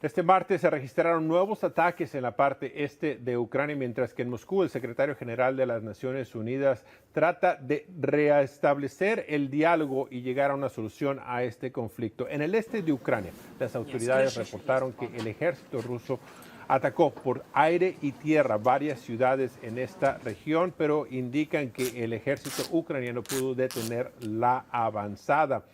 Este martes se registraron nuevos ataques en la parte este de Ucrania, mientras que en Moscú el secretario general de las Naciones Unidas trata de reestablecer el diálogo y llegar a una solución a este conflicto. En el este de Ucrania, las autoridades reportaron que el ejército ruso atacó por aire y tierra varias ciudades en esta región, pero indican que el ejército ucraniano pudo detener la avanzada.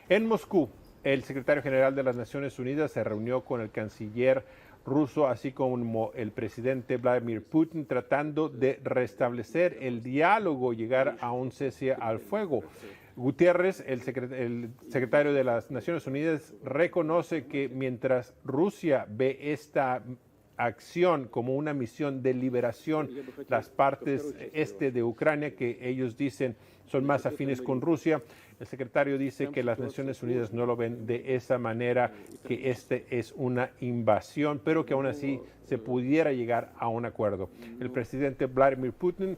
En Moscú, el secretario general de las Naciones Unidas se reunió con el canciller ruso, así como el presidente Vladimir Putin, tratando de restablecer el diálogo, llegar a un cese al fuego. Guterres, el secretario de las Naciones Unidas, reconoce que mientras Rusia ve esta acción como una misión de liberación, las partes este de Ucrania, que ellos dicen son más afines con Rusia, el secretario dice que las Naciones Unidas no lo ven de esa manera, que este es una invasión, pero que aún así se pudiera llegar a un acuerdo. El presidente Vladimir Putin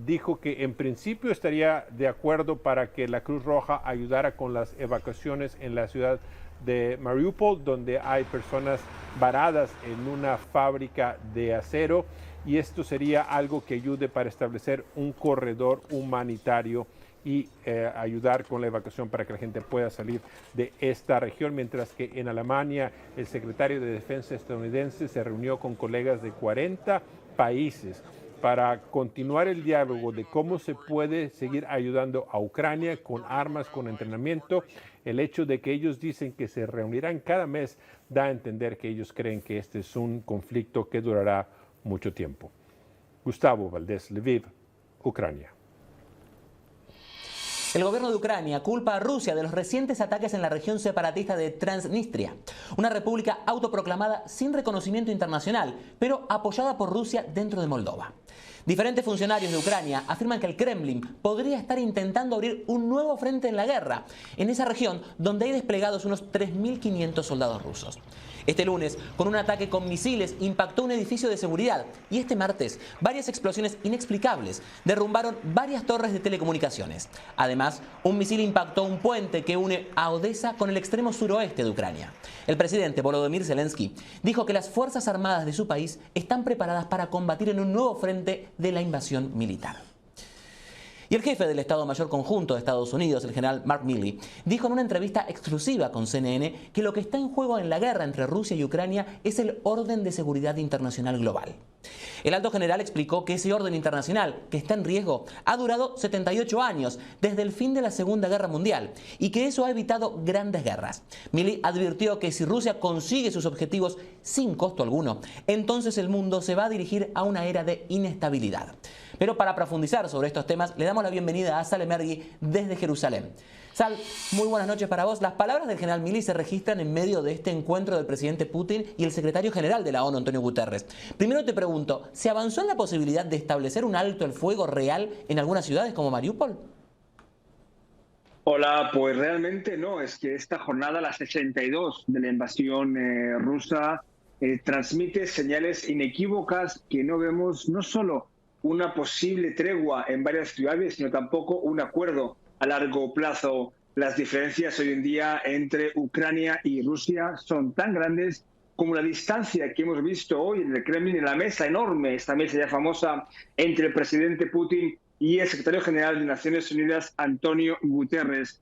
dijo que en principio estaría de acuerdo para que la Cruz Roja ayudara con las evacuaciones en la ciudad de Mariupol, donde hay personas varadas en una fábrica de acero, y esto sería algo que ayude para establecer un corredor humanitario y ayudar con la evacuación para que la gente pueda salir de esta región, mientras que en Alemania el secretario de Defensa estadounidense se reunió con colegas de 40 países para continuar el diálogo de cómo se puede seguir ayudando a Ucrania con armas, con entrenamiento. El hecho de que ellos dicen que se reunirán cada mes da a entender que ellos creen que este es un conflicto que durará mucho tiempo. Gustavo Valdés, Lviv, Ucrania. El gobierno de Ucrania culpa a Rusia de los recientes ataques en la región separatista de Transnistria, una república autoproclamada sin reconocimiento internacional, pero apoyada por Rusia dentro de Moldova. Diferentes funcionarios de Ucrania afirman que el Kremlin podría estar intentando abrir un nuevo frente en la guerra, en esa región donde hay desplegados unos 3.500 soldados rusos. Este lunes, con un ataque con misiles, impactó un edificio de seguridad y este martes, varias explosiones inexplicables derrumbaron varias torres de telecomunicaciones. Además, un misil impactó un puente que une a Odessa con el extremo suroeste de Ucrania. El presidente Volodymyr Zelensky dijo que las Fuerzas Armadas de su país están preparadas para combatir en un nuevo frente de la invasión militar. Y el jefe del Estado Mayor Conjunto de Estados Unidos, el general Mark Milley, dijo en una entrevista exclusiva con CNN que lo que está en juego en la guerra entre Rusia y Ucrania es el orden de seguridad internacional global. El alto general explicó que ese orden internacional que está en riesgo ha durado 78 años, desde el fin de la Segunda Guerra Mundial, y que eso ha evitado grandes guerras. Milley advirtió que si Rusia consigue sus objetivos sin costo alguno, entonces el mundo se va a dirigir a una era de inestabilidad. Pero para profundizar sobre estos temas, le damos la bienvenida a Sal Emergui desde Jerusalén. Sal, muy buenas noches para vos. Las palabras del general Milley se registran en medio de este encuentro del presidente Putin y el secretario general de la ONU, Antonio Guterres. Primero te pregunto, ¿se avanzó en la posibilidad de establecer un alto el fuego real en algunas ciudades como Mariupol? Hola, pues realmente no. Es que esta jornada, la 62 de la invasión rusa, transmite señales inequívocas que no vemos no solo una posible tregua en varias ciudades, sino tampoco un acuerdo a largo plazo. Las diferencias hoy en día entre Ucrania y Rusia son tan grandes como la distancia que hemos visto hoy en el Kremlin, en la mesa enorme, esta mesa ya famosa, entre el presidente Putin y el secretario general de Naciones Unidas, Antonio Guterres.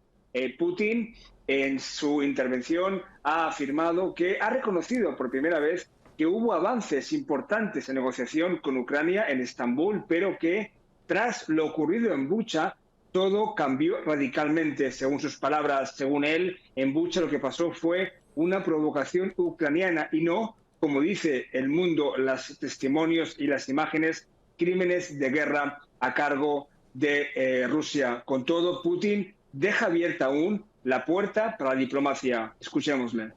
Putin, en su intervención, ha afirmado que ha reconocido por primera vez que hubo avances importantes en negociación con Ucrania en Estambul, pero que tras lo ocurrido en Bucha, todo cambió radicalmente, según sus palabras. Según él, en Bucha lo que pasó fue una provocación ucraniana y no, como dice El Mundo, los testimonios y las imágenes, crímenes de guerra a cargo de Rusia. Con todo, Putin deja abierta aún la puerta para la diplomacia. Escuchémosle.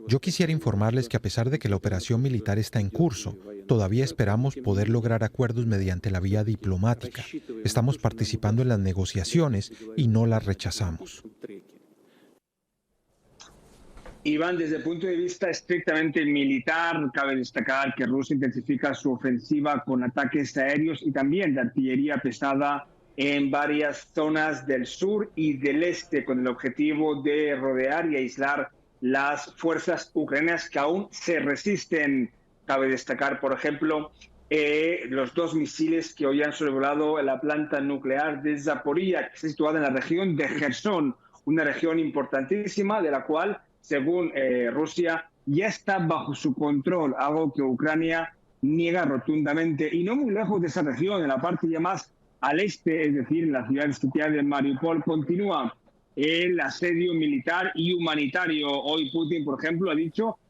Yo quisiera informarles que a pesar de que la operación militar está en curso, todavía esperamos poder lograr acuerdos mediante la vía diplomática. Estamos participando en las negociaciones y no las rechazamos. Iván, desde el punto de vista estrictamente militar, cabe destacar que Rusia intensifica su ofensiva con ataques aéreos y también de artillería pesada en varias zonas del sur y del este con el objetivo de rodear y aislar las fuerzas ucranianas que aún se resisten. Cabe destacar, por ejemplo, los 2 misiles que hoy han sobrevolado la planta nuclear de Zaporizhia, que está situada en la región de Gerson, una región importantísima de la cual, según Rusia, ya está bajo su control, algo que Ucrania niega rotundamente. Y no muy lejos de esa región, en la parte ya más al este, es decir, en la ciudad sitiada de Mariupol, continúa el asedio militar y humanitario. Hoy Putin, por ejemplo,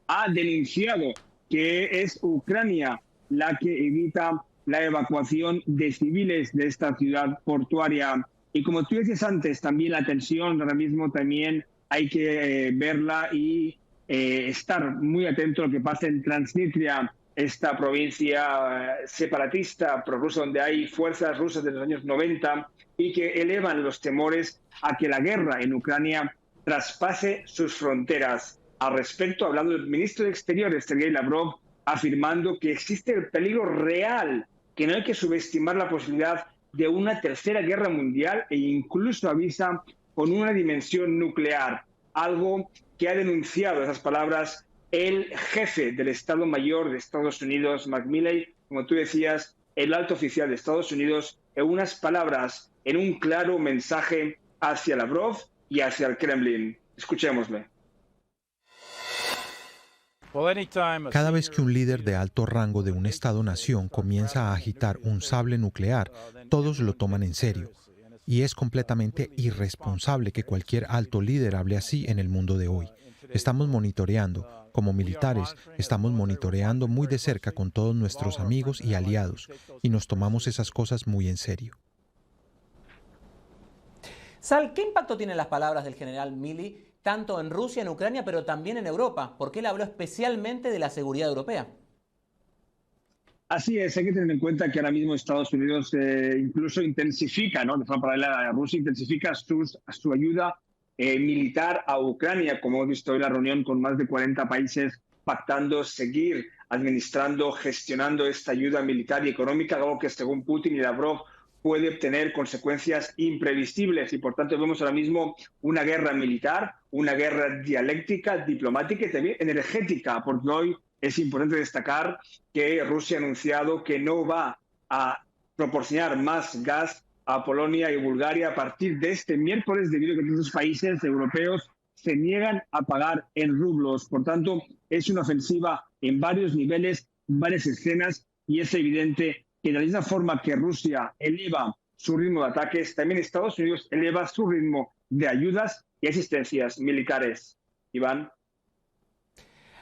ha denunciado que es Ucrania la que evita la evacuación de civiles de esta ciudad portuaria. Y como tú decías antes, también la tensión ahora mismo también hay que verla y estar muy atento a lo que pasa en Transnistria, esta provincia separatista prorrusa donde hay fuerzas rusas de los años 90 y que elevan los temores a que la guerra en Ucrania traspase sus fronteras. Al respecto, hablando del ministro de Exteriores, Sergei Lavrov, afirmando que existe el peligro real, que no hay que subestimar la posibilidad de una tercera guerra mundial e incluso avisa con una dimensión nuclear, algo que ha denunciado esas palabras el jefe del Estado Mayor de Estados Unidos, Mark Milley, como tú decías, el alto oficial de Estados Unidos, en unas palabras, en un claro mensaje hacia Lavrov y hacia el Kremlin. Escuchémosle. Cada vez que un líder de alto rango de un Estado-nación comienza a agitar un sable nuclear, todos lo toman en serio. Y es completamente irresponsable que cualquier alto líder hable así en el mundo de hoy. Estamos monitoreando, como militares, estamos monitoreando muy de cerca con todos nuestros amigos y aliados, y nos tomamos esas cosas muy en serio. Sal, ¿qué impacto tienen las palabras del general Milley tanto en Rusia, en Ucrania, pero también en Europa? Porque él habló especialmente de la seguridad europea. Así es, hay que tener en cuenta que ahora mismo Estados Unidos incluso intensifica, ¿no?, de forma paralela a Rusia, intensifica su ayuda militar a Ucrania, como hemos visto hoy la reunión con más de 40 países pactando seguir administrando, gestionando esta ayuda militar y económica, algo que según Putin y Lavrov puede tener consecuencias imprevisibles y por tanto vemos ahora mismo una guerra militar, una guerra dialéctica, diplomática y también energética, porque hoy es importante destacar que Rusia ha anunciado que no va a proporcionar más gas a Polonia y Bulgaria a partir de este miércoles, debido a que estos países europeos se niegan a pagar en rublos. Por tanto, es una ofensiva en varios niveles, varias escenas, y es evidente que de la misma forma que Rusia eleva su ritmo de ataques, también Estados Unidos eleva su ritmo de ayudas y asistencias militares. Iván.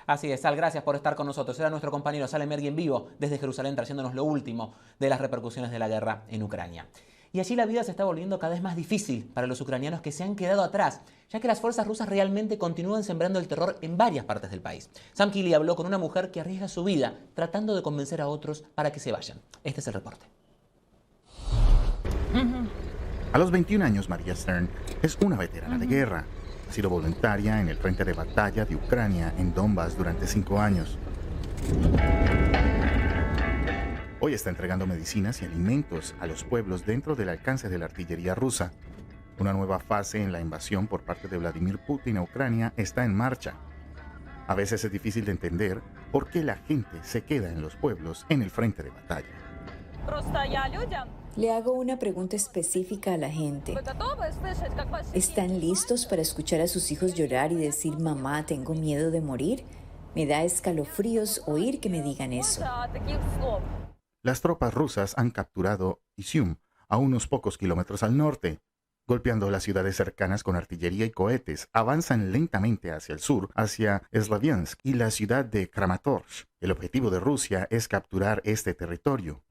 Así es, Sal, gracias por estar con nosotros. Era nuestro compañero Sal Emergui en vivo desde Jerusalén, trayéndonos lo último de las repercusiones de la guerra en Ucrania. Y allí la vida se está volviendo cada vez más difícil para los ucranianos que se han quedado atrás, ya que las fuerzas rusas realmente continúan sembrando el terror en varias partes del país. Sam Kiley habló con una mujer que arriesga su vida tratando de convencer a otros para que se vayan. Este es el reporte. A los 21 años, María Stern es una veterana de guerra. Ha sido voluntaria en el frente de batalla de Ucrania en Donbass durante 5 años. Hoy está entregando medicinas y alimentos a los pueblos dentro del alcance de la artillería rusa. Una nueva fase en la invasión por parte de Vladimir Putin a Ucrania está en marcha. A veces es difícil de entender por qué la gente se queda en los pueblos en el frente de batalla. Le hago una pregunta específica a la gente. ¿Están listos para escuchar a sus hijos llorar y decir, mamá, tengo miedo de morir? Me da escalofríos oír que me digan eso. Las tropas rusas han capturado Izium, a unos pocos kilómetros al norte. Golpeando las ciudades cercanas con artillería y cohetes, avanzan lentamente hacia el sur, hacia Slaviansk y la ciudad de Kramatorsk. El objetivo de Rusia es capturar este territorio.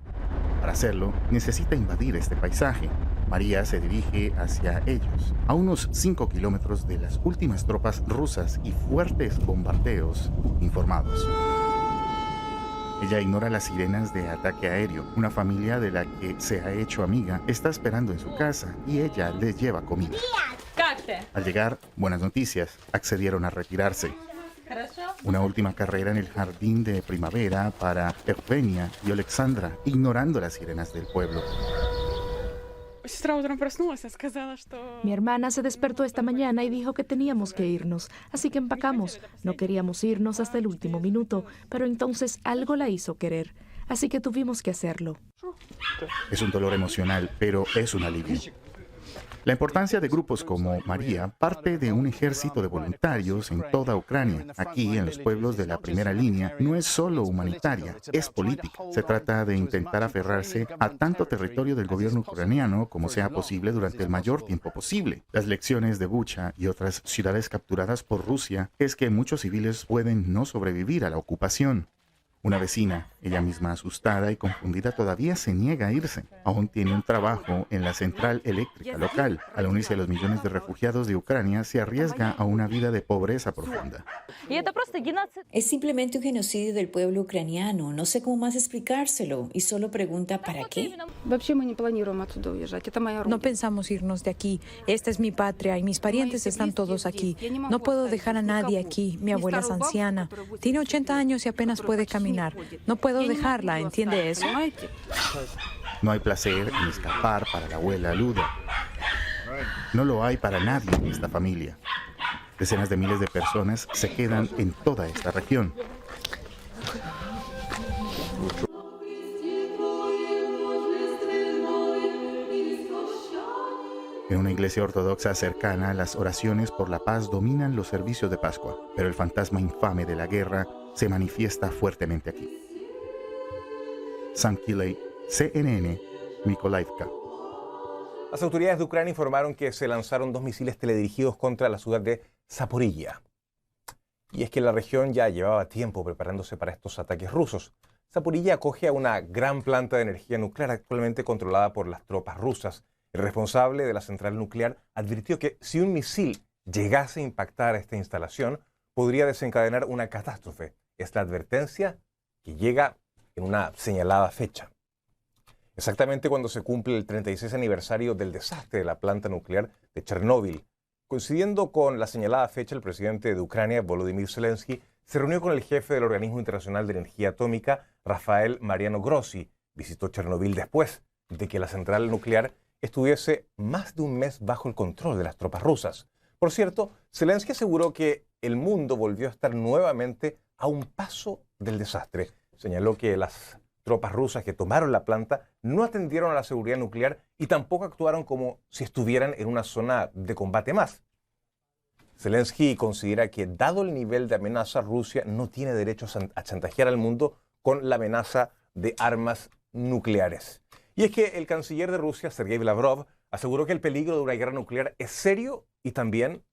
Para hacerlo, necesita invadir este paisaje. María se dirige hacia ellos, a unos 5 kilómetros de las últimas tropas rusas y fuertes bombardeos informados. Ella ignora las sirenas de ataque aéreo. Una familia de la que se ha hecho amiga está esperando en su casa y ella les lleva comida. Al llegar, buenas noticias, accedieron a retirarse. Una última carrera en el jardín de primavera para Eugenia y Alexandra, ignorando las sirenas del pueblo. Mi hermana se despertó esta mañana y dijo que teníamos que irnos, así que empacamos. No queríamos irnos hasta el último minuto, pero entonces algo la hizo querer, así que tuvimos que hacerlo. Es un dolor emocional, pero es un alivio. La importancia de grupos como María parte de un ejército de voluntarios en toda Ucrania. Aquí, en los pueblos de la primera línea, no es solo humanitaria, es política. Se trata de intentar aferrarse a tanto territorio del gobierno ucraniano como sea posible durante el mayor tiempo posible. Las lecciones de Bucha y otras ciudades capturadas por Rusia es que muchos civiles pueden no sobrevivir a la ocupación. Una vecina, ella misma asustada y confundida, todavía se niega a irse. Aún tiene un trabajo en la central eléctrica local. Al unirse a los millones de refugiados de Ucrania, se arriesga a una vida de pobreza profunda. Es simplemente un genocidio del pueblo ucraniano. No sé cómo más explicárselo. Y solo pregunta ¿para qué? No pensamos irnos de aquí. Esta es mi patria y mis parientes están todos aquí. No puedo dejar a nadie aquí. Mi abuela es anciana. Tiene 80 años y apenas puede caminar. No puedo dejarla, ¿entiende eso? No hay placer en escapar para la abuela Luda. No lo hay para nadie en esta familia. Decenas de miles de personas se quedan en toda esta región. En una iglesia ortodoxa cercana, las oraciones por la paz dominan los servicios de Pascua, pero el fantasma infame de la guerra se manifiesta fuertemente aquí. Sankiley, CNN, Mykolaiivka. Las autoridades de Ucrania informaron que se lanzaron 2 misiles teledirigidos contra la ciudad de Zaporilla. Y es que la región ya llevaba tiempo preparándose para estos ataques rusos. Zaporilla acoge a una gran planta de energía nuclear actualmente controlada por las tropas rusas. El responsable de la central nuclear advirtió que si un misil llegase a impactar a esta instalación, podría desencadenar una catástrofe. Es la advertencia que llega en una señalada fecha. Exactamente cuando se cumple el 36 aniversario del desastre de la planta nuclear de Chernóbil. Coincidiendo con la señalada fecha, el presidente de Ucrania, Volodymyr Zelensky, se reunió con el jefe del Organismo Internacional de Energía Atómica, Rafael Mariano Grossi. Visitó Chernóbil después de que la central nuclear estuviese más de un mes bajo el control de las tropas rusas. Por cierto, Zelensky aseguró que el mundo volvió a estar nuevamente a un paso del desastre. Señaló que las tropas rusas que tomaron la planta no atendieron a la seguridad nuclear y tampoco actuaron como si estuvieran en una zona de combate más. Zelensky considera que, dado el nivel de amenaza, Rusia no tiene derecho a chantajear al mundo con la amenaza de armas nucleares. Y es que el canciller de Rusia, Sergei Lavrov, aseguró que el peligro de una guerra nuclear es serio y también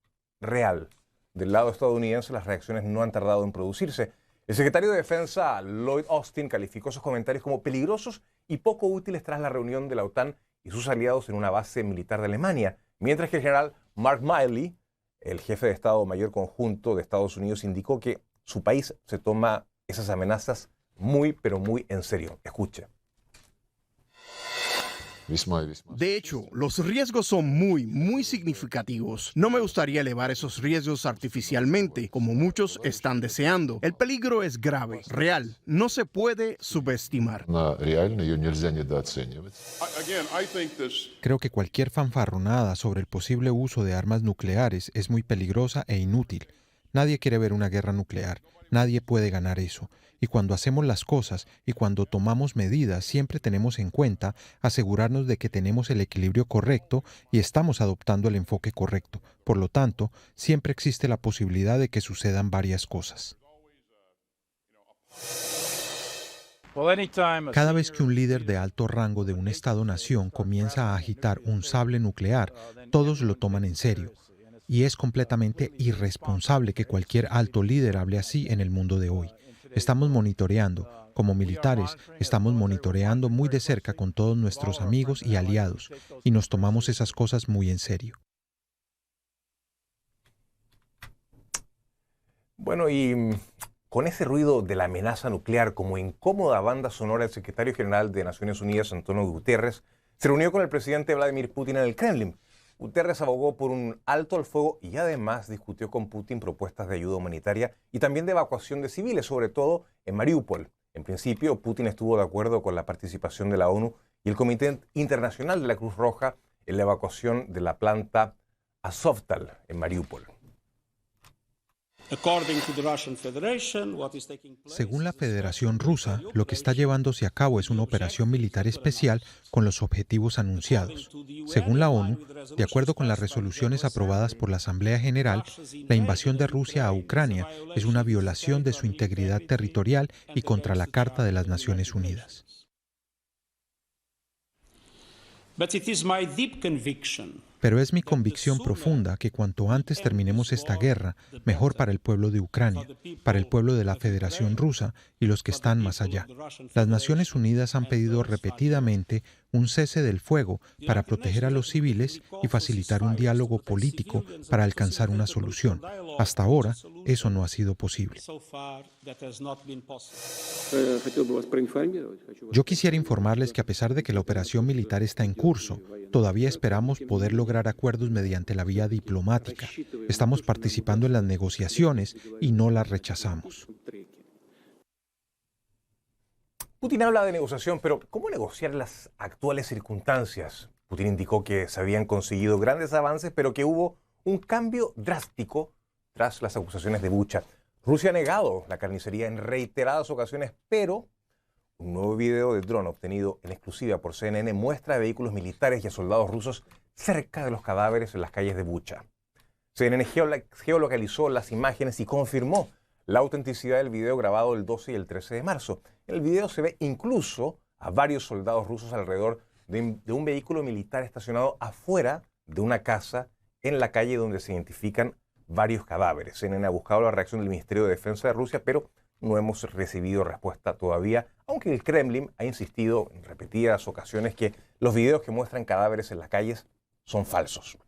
real. Del lado estadounidense, las reacciones no han tardado en producirse. El secretario de Defensa, Lloyd Austin, calificó sus comentarios como peligrosos y poco útiles tras la reunión de la OTAN y sus aliados en una base militar de Alemania, mientras que el general Mark Milley, el jefe de Estado Mayor Conjunto de Estados Unidos, indicó que su país se toma esas amenazas muy, pero muy en serio. Escuche. De hecho, los riesgos son muy significativos. No me gustaría elevar esos riesgos artificialmente, como muchos están deseando. El peligro es grave, real, no se puede subestimar. Creo que cualquier fanfarronada sobre el posible uso de armas nucleares es muy peligrosa e inútil. Nadie quiere ver una guerra nuclear. Nadie puede ganar eso. Y cuando hacemos las cosas y cuando tomamos medidas, siempre tenemos en cuenta asegurarnos de que tenemos el equilibrio correcto y estamos adoptando el enfoque correcto. Por lo tanto, siempre existe la posibilidad de que sucedan varias cosas. Cada vez que un líder de alto rango de un Estado-nación comienza a agitar un sable nuclear, todos lo toman en serio. Y es completamente irresponsable que cualquier alto líder hable así en el mundo de hoy. Estamos monitoreando, como militares, estamos monitoreando muy de cerca con todos nuestros amigos y aliados, y nos tomamos esas cosas muy en serio. Bueno, y con ese ruido de la amenaza nuclear como incómoda banda sonora, el secretario general de Naciones Unidas, Antonio Guterres, se reunió con el presidente Vladimir Putin en el Kremlin. Guterres abogó por un alto al fuego y además discutió con Putin propuestas de ayuda humanitaria y también de evacuación de civiles, sobre todo en Mariupol. En principio, Putin estuvo de acuerdo con la participación de la ONU y el Comité Internacional de la Cruz Roja en la evacuación de la planta Azovstal en Mariupol. Según la Federación Rusa, lo que está llevándose a cabo es una operación militar especial con los objetivos anunciados. Según la ONU, de acuerdo con las resoluciones aprobadas por la Asamblea General, la invasión de Rusia a Ucrania es una violación de su integridad territorial y contra la Carta de las Naciones Unidas. Pero es mi convicción profunda que cuanto antes terminemos esta guerra, mejor para el pueblo de Ucrania, para el pueblo de la Federación Rusa y los que están más allá. Las Naciones Unidas han pedido repetidamente un cese del fuego para proteger a los civiles y facilitar un diálogo político para alcanzar una solución. Hasta ahora, eso no ha sido posible. Yo quisiera informarles que a pesar de que la operación militar está en curso, todavía esperamos poder lograr acuerdos mediante la vía diplomática. Estamos participando en las negociaciones y no las rechazamos. Putin habla de negociación, pero ¿cómo negociar las actuales circunstancias? Putin indicó que se habían conseguido grandes avances, pero que hubo un cambio drástico tras las acusaciones de Bucha. Rusia ha negado la carnicería en reiteradas ocasiones, pero un nuevo video de dron obtenido en exclusiva por CNN muestra a vehículos militares y a soldados rusos cerca de los cadáveres en las calles de Bucha. CNN geolocalizó las imágenes y confirmó la autenticidad del video grabado el 12 y el 13 de marzo. En el video se ve incluso a varios soldados rusos alrededor de un vehículo militar estacionado afuera de una casa en la calle donde se identifican varios cadáveres. CNN ha buscado la reacción del Ministerio de Defensa de Rusia, pero no hemos recibido respuesta todavía, aunque el Kremlin ha insistido en repetidas ocasiones que los videos que muestran cadáveres en las calles son falsos.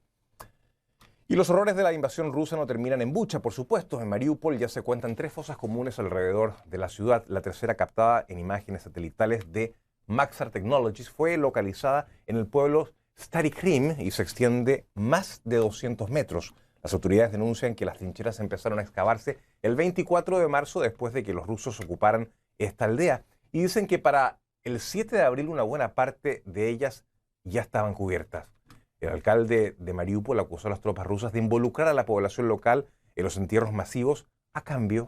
Y los horrores de la invasión rusa no terminan en Bucha, por supuesto. En Mariupol ya se cuentan 3 fosas comunes alrededor de la ciudad. La tercera, captada en imágenes satelitales de Maxar Technologies, fue localizada en el pueblo Stary Krim y se extiende más de 200 metros. Las autoridades denuncian que las trincheras empezaron a excavarse el 24 de marzo después de que los rusos ocuparan esta aldea. Y dicen que para el 7 de abril una buena parte de ellas ya estaban cubiertas. El alcalde de Mariupol acusó a las tropas rusas de involucrar a la población local en los entierros masivos a cambio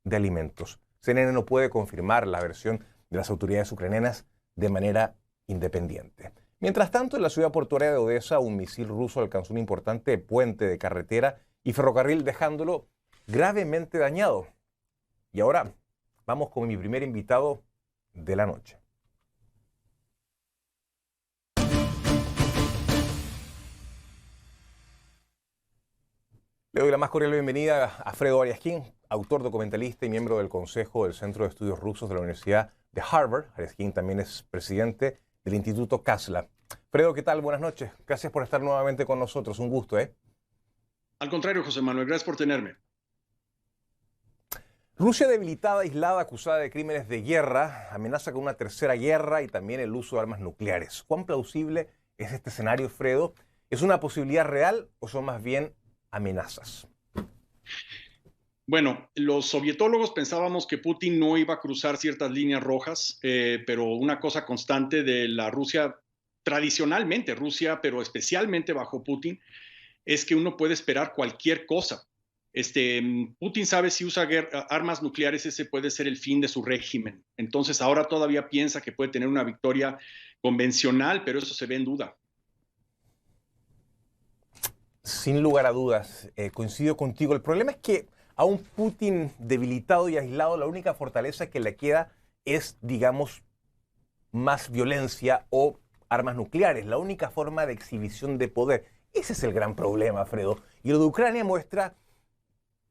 de alimentos. CNN no puede confirmar la versión de las autoridades ucranianas de manera independiente. Mientras tanto, en la ciudad portuaria de Odessa, un misil ruso alcanzó un importante puente de carretera y ferrocarril, dejándolo gravemente dañado. Y ahora vamos con mi primer invitado de la noche. Le doy la más cordial bienvenida a Fredo Ariaskin, autor, documentalista y miembro del Consejo del Centro de Estudios Rusos de la Universidad de Harvard. Ariaskin también es presidente del Instituto Kasla. Fredo, ¿qué tal? Buenas noches. Gracias por estar nuevamente con nosotros. Un gusto, ¿eh? Al contrario, José Manuel, gracias por tenerme. Rusia debilitada, aislada, acusada de crímenes de guerra, amenaza con una tercera guerra y también el uso de armas nucleares. ¿Cuán plausible es este escenario, Fredo? ¿Es una posibilidad real o son más bien amenazas? Bueno, los sovietólogos pensábamos que Putin no iba a cruzar ciertas líneas rojas, pero una cosa constante de la Rusia, tradicionalmente Rusia, pero especialmente bajo Putin, es que uno puede esperar cualquier cosa. Putin sabe si usa armas nucleares, ese puede ser el fin de su régimen. Entonces ahora todavía piensa que puede tener una victoria convencional, pero eso se ve en duda. Sin lugar a dudas, coincido contigo. El problema es que a un Putin debilitado y aislado, la única fortaleza que le queda es, digamos, más violencia o armas nucleares, la única forma de exhibición de poder. Ese es el gran problema, Fredo. Y lo de Ucrania muestra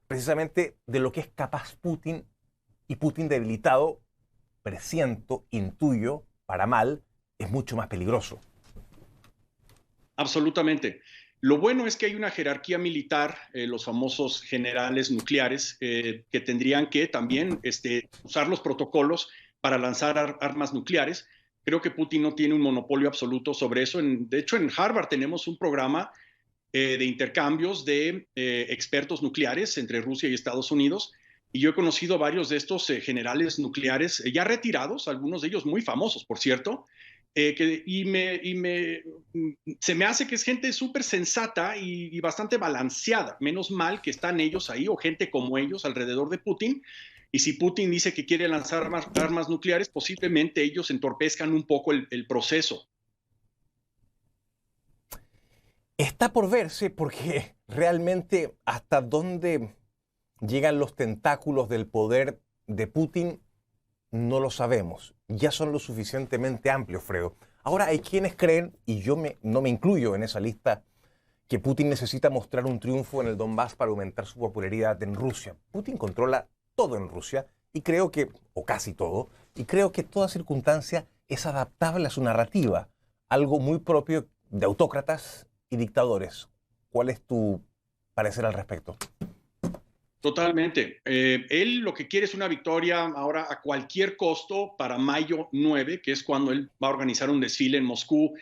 precisamente de lo que es capaz Putin, y Putin debilitado, presiento, intuyo, para mal, es mucho más peligroso. Absolutamente. Lo bueno es que hay una jerarquía militar, los famosos generales nucleares, que tendrían que también usar los protocolos para lanzar armas nucleares. Creo que Putin no tiene un monopolio absoluto sobre eso. De hecho, en Harvard tenemos un programa de intercambios de expertos nucleares entre Rusia y Estados Unidos. Y yo he conocido a varios de estos generales nucleares ya retirados, algunos de ellos muy famosos, por cierto, Se me hace que es gente súper sensata y bastante balanceada. Menos mal que están ellos ahí o gente como ellos alrededor de Putin. Y si Putin dice que quiere lanzar armas nucleares, posiblemente ellos entorpezcan un poco el proceso. Está por verse porque realmente hasta dónde llegan los tentáculos del poder de Putin no lo sabemos. Ya son lo suficientemente amplios, Fredo. Ahora hay quienes creen, y yo no me incluyo en esa lista, que Putin necesita mostrar un triunfo en el Donbass para aumentar su popularidad en Rusia. Putin controla todo en Rusia y creo que, o casi todo, y creo que toda circunstancia es adaptable a su narrativa, algo muy propio de autócratas y dictadores. ¿Cuál es tu parecer al respecto? Totalmente. Él lo que quiere es una victoria ahora a cualquier costo para mayo 9, que es cuando él va a organizar un desfile en Moscú,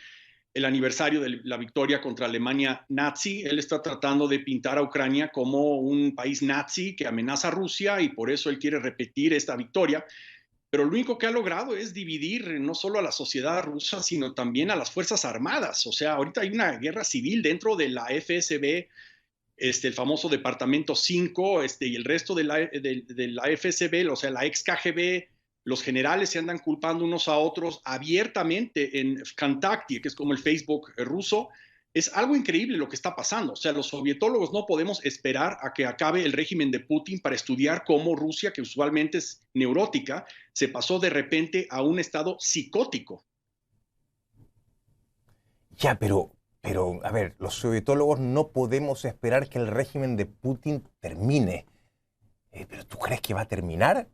el aniversario de la victoria contra Alemania nazi. Él está tratando de pintar a Ucrania como un país nazi que amenaza a Rusia y por eso él quiere repetir esta victoria. Pero lo único que ha logrado es dividir no solo a la sociedad rusa, sino también a las Fuerzas Armadas. O sea, ahorita hay una guerra civil dentro de la FSB, el famoso Departamento 5, y el resto de la FSB, o sea, la ex KGB, los generales se andan culpando unos a otros abiertamente en Vkontakte, que es como el Facebook ruso. Es algo increíble lo que está pasando. O sea, los sovietólogos no podemos esperar a que acabe el régimen de Putin para estudiar cómo Rusia, que usualmente es neurótica, se pasó de repente a un estado psicótico. Ya, pero a ver, los sovietólogos no podemos esperar que el régimen de Putin termine. ¿Pero tú crees que va a terminar?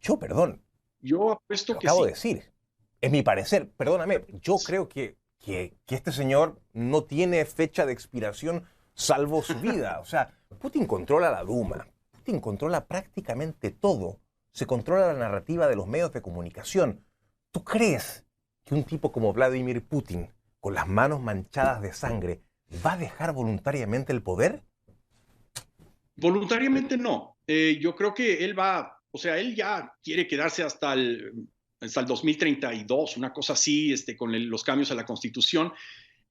Yo, perdón. Yo apuesto que sí. Acabo de decir. Es mi parecer. Perdóname. Yo creo que este señor no tiene fecha de expiración salvo su vida. O sea, Putin controla la Duma. Putin controla prácticamente todo. Se controla la narrativa de los medios de comunicación. ¿Tú crees que un tipo como Vladimir Putin, con las manos manchadas de sangre, va a dejar voluntariamente el poder? Voluntariamente no. Yo creo que él él ya quiere quedarse hasta el 2032, una cosa así, con los cambios a la Constitución,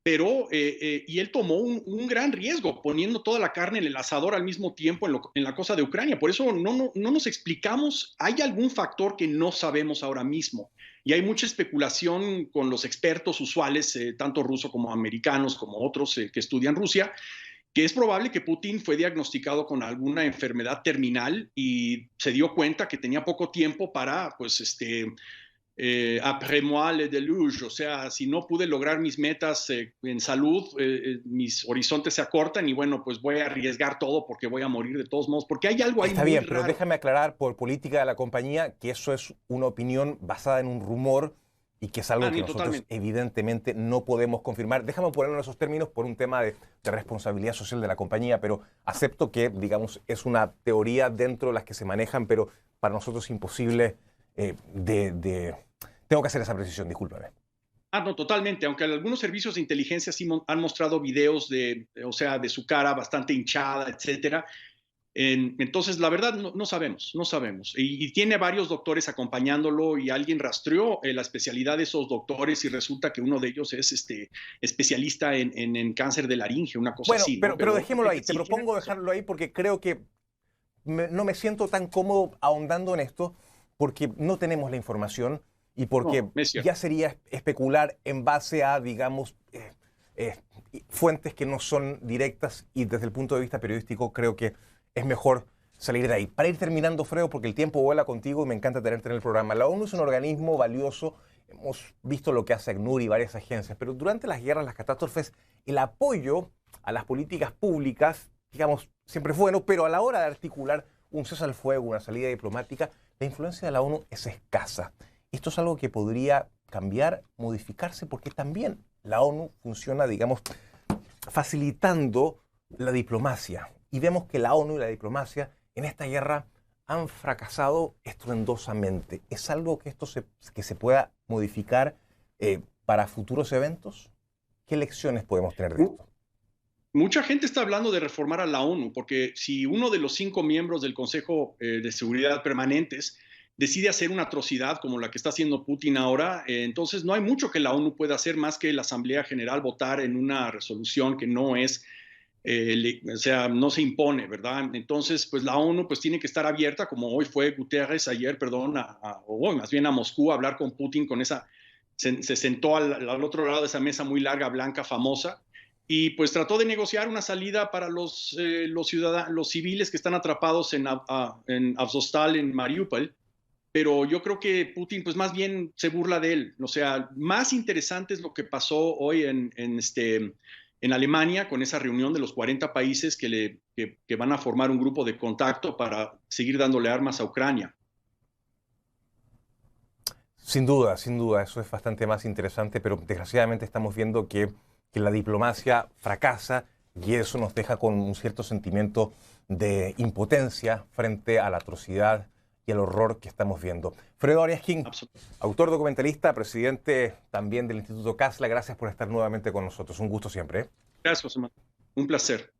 pero y él tomó un gran riesgo poniendo toda la carne en el asador al mismo tiempo en la cosa de Ucrania. Por eso no nos explicamos, hay algún factor que no sabemos ahora mismo. Y hay mucha especulación con los expertos usuales, tanto rusos como americanos, como otros que estudian Rusia, que es probable que Putin fue diagnosticado con alguna enfermedad terminal y se dio cuenta que tenía poco tiempo para, après moi le déluge, o sea, si no pude lograr mis metas en salud, mis horizontes se acortan y bueno, pues voy a arriesgar todo porque voy a morir de todos modos, porque hay algo ahí Está muy bien, raro. pero déjame aclarar por política de la compañía que eso es una opinión basada en un rumor y que es algo que nosotros totalmente. evidentemente no podemos confirmar. Déjame ponerlo en esos términos por un tema de responsabilidad social de la compañía, pero acepto que, digamos, es una teoría dentro de las que se manejan, pero para nosotros es imposible Tengo que hacer esa precisión, discúlpame. No, totalmente. Aunque algunos servicios de inteligencia sí han mostrado videos de su cara bastante hinchada, etcétera. Entonces, la verdad, no sabemos. Y tiene varios doctores acompañándolo y alguien rastreó la especialidad de esos doctores y resulta que uno de ellos es especialista en cáncer de laringe, una cosa así. ¿No? Pero dejémoslo ahí. Te propongo dejarlo ahí porque creo que no me siento tan cómodo ahondando en esto porque no tenemos la información y porque ya sería especular en base a, digamos, fuentes que no son directas y desde el punto de vista periodístico creo que es mejor salir de ahí. Para ir terminando, Fredo, porque el tiempo vuela contigo y me encanta tenerte en el programa. La ONU es un organismo valioso. Hemos visto lo que hace ACNUR y varias agencias, pero durante las guerras, las catástrofes, el apoyo a las políticas públicas, digamos, siempre es bueno, pero a la hora de articular un cese al fuego, una salida diplomática, la influencia de la ONU es escasa. Esto es algo que podría cambiar, modificarse, porque también la ONU funciona, digamos, facilitando la diplomacia. Y vemos que la ONU y la diplomacia en esta guerra han fracasado estruendosamente. ¿Es algo que que se pueda modificar para futuros eventos? ¿Qué lecciones podemos tener de esto? Mucha gente está hablando de reformar a la ONU, porque si uno de los 5 miembros del Consejo de Seguridad permanentes decide hacer una atrocidad como la que está haciendo Putin ahora, entonces no hay mucho que la ONU pueda hacer más que la Asamblea General votar en una resolución que no es, o sea, no se impone, ¿verdad? Entonces, pues la ONU pues tiene que estar abierta, como hoy fue Guterres ayer, perdón, o más bien a Moscú a hablar con Putin con esa, se sentó al otro lado de esa mesa muy larga, blanca, famosa, y pues trató de negociar una salida para los ciudadanos, los civiles que están atrapados en Azovstal, en Mariupol. Pero yo creo que Putin pues más bien se burla de él. O sea, más interesante es lo que pasó hoy en Alemania con esa reunión de los 40 países que van a formar un grupo de contacto para seguir dándole armas a Ucrania. Sin duda, eso es bastante más interesante, pero desgraciadamente estamos viendo que la diplomacia fracasa y eso nos deja con un cierto sentimiento de impotencia frente a la atrocidad y el horror que estamos viendo. Fredo Arias King, autor, documentalista, presidente también del Instituto Casla, gracias por estar nuevamente con nosotros. Un gusto siempre. Gracias, José Manuel. Un placer.